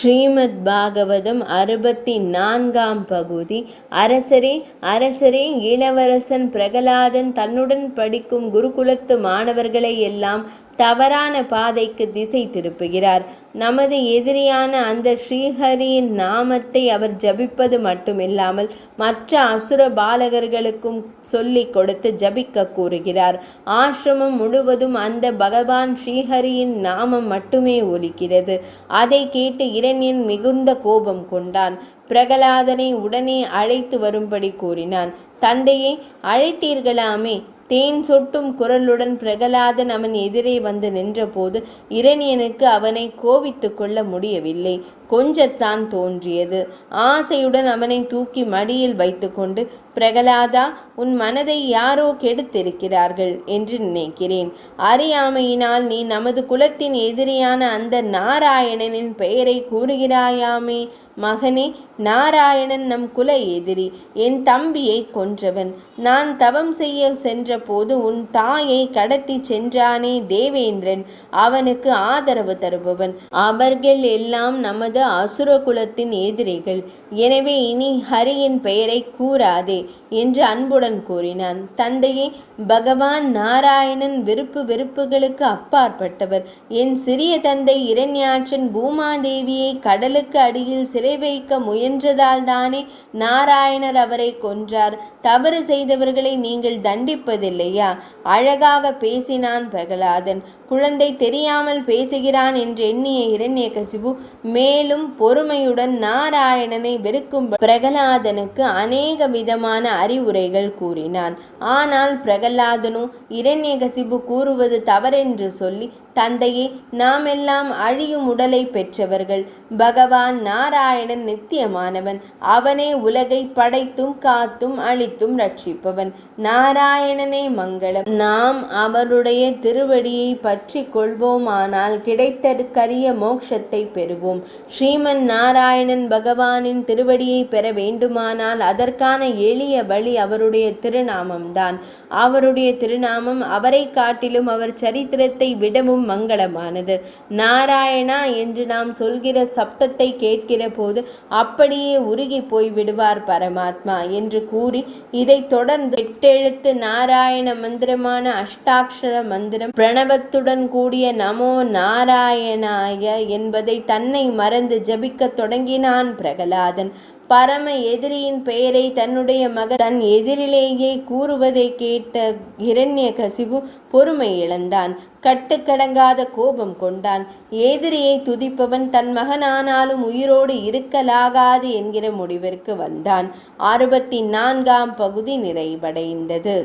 ஸ்ரீமத் பாகவதம் 64ஆம் பகுதி. அரசரே அரசரே, இளவரசன் பிரகலாதன் தன்னுடன் படிக்கும் குருகுலத்து மாணவர்களை எல்லாம் தவறான பாதைக்கு திசை திருப்புகிறார். நமது எதிரியான அந்த ஸ்ரீஹரியின் நாமத்தை அவர் ஜபிப்பது மட்டுமில்லாமல் மற்ற அசுர பாலகர்களுக்கும் சொல்லிக் கொடுத்து ஜபிக்க கூறுகிறார். ஆசிரமம் முழுவதும் அந்த பகவான் ஸ்ரீஹரியின் நாமம் மட்டுமே ஒலிக்கிறது. அதை கேட்டு இரண்யன் மிகுந்த கோபம் கொண்டான். பிரகலாதனை உடனே அழைத்து வரும்படி கூறினான். தந்தையை அழைத்தீர்களாமே? தேன் சொட்டும் குரலுடன் பிரகலாதன் அவன் எதிரே வந்து நின்றபோது இரணியனுக்கு அவனை கோபித்து கொள்ள முடியவில்லை. கொஞ்சத்தான் தோன்றியது. ஆசையுடன் அவனை தூக்கி மடியில் வைத்துக்கொண்டு, பிரகலாதா, உன் மனதை யாரோ கெடுத்திருக்கிறார்கள் என்று நினைக்கிறேன். அறியாமையினால் நீ நமது குலத்தின் எதிரியான அந்த நாராயணனின் பெயரை கூறுகிறாயாமே? மகனே, நாராயணன் நம் குல எதிரி. என் தம்பியை கொன்றவன். நான் தவம் செய்ய சென்ற போது உன் தாயை கடத்தி சென்றானே தேவேந்திரன், அவனுக்கு ஆதரவு தருபவன். அவர்கள் எல்லாம் நமது அசுர குலத்தின் எதிரிகள். எனவே இனி ஹரியின் பெயரை கூறாதே என்று அன்புடன் கூறினான். தந்தையே, பகவான் நாராயணன் விருப்பு வெறுப்புகளுக்கு அப்பாற்பட்டவர். என் சிறிய தந்தை இரண்யாட்சன் பூமாதேவியை கடலுக்கு அடியில் சிறை வைக்க முயன்றதால் தானே நாராயணர் அவரை கொன்றார். தவறு செய்தவர்களை நீங்கள் தண்டிப்பதில்லையா? அழகாக பேசினான் பிரகலாதன். குழந்தை தெரியாமல் பேசுகிறான் என்று எண்ணிய இரண்யகசிபு மேலும் பொறுமையுடன் நாராயணனை வெறுக்கும் பிரகலாதனுக்கு அநேக விதமான அறிவுரைகள் கூறினான். ஆனால் பிரகலாதனோ இரண்யகசிபு கூறுவது தவறென்று சொல்லி, தந்தையே, நாம் எல்லாம் அழியும் உடலை பெற்றவர்கள். பகவான் நாராயணன் நித்தியமானவன். அவனே உலகை படைத்தும் காத்தும் அழித்தும் ரட்சிப்பவன். நாராயணனே மங்களம். நாம் அவருடைய திருவடியை பற்றி கொள்வோமானால் கிடைத்தற்கரிய மோட்சத்தை பெறுவோம். ஸ்ரீமன் நாராயணன் பகவானின் திருவடியை பெற வேண்டுமானால் அதற்கான எளிய வழி அவருடைய திருநாமம்தான். அவருடைய திருநாமம் அவரை காட்டிலும் அவர் சரித்திரத்தை விடவும் மங்களமானது. நாராயணா என்று நாம் சொல்கிற சப்தத்தை கேட்கிற போது அப்படியே உருகி போய் விடுவார் பரமாத்மா என்று கூறி, இதை தொடர்ந்து 8 எழுத்து நாராயண மந்திரமான அஷ்டாட்சர மந்திரம் பிரணவத்துடன் கூடிய நமோ நாராயணாய என்பதை தன்னை மறந்து ஜபிக்க தொடங்கினான் பிரகலாதன். பரம எதிரியின் பெயரை தன்னுடைய மகன் தன் எதிரிலேயே கூறுவதை கேட்ட இரண்யகசிபு பொறுமை இழந்தான். கட்டுக்கடங்காத கோபம் கொண்டான். எதிரியை துதிப்பவன் தன் மகனானாலும் உயிரோடு இருக்கலாகாது என்கிற முடிவிற்கு வந்தான். 64ஆம் பகுதி நிறைவடைந்தது.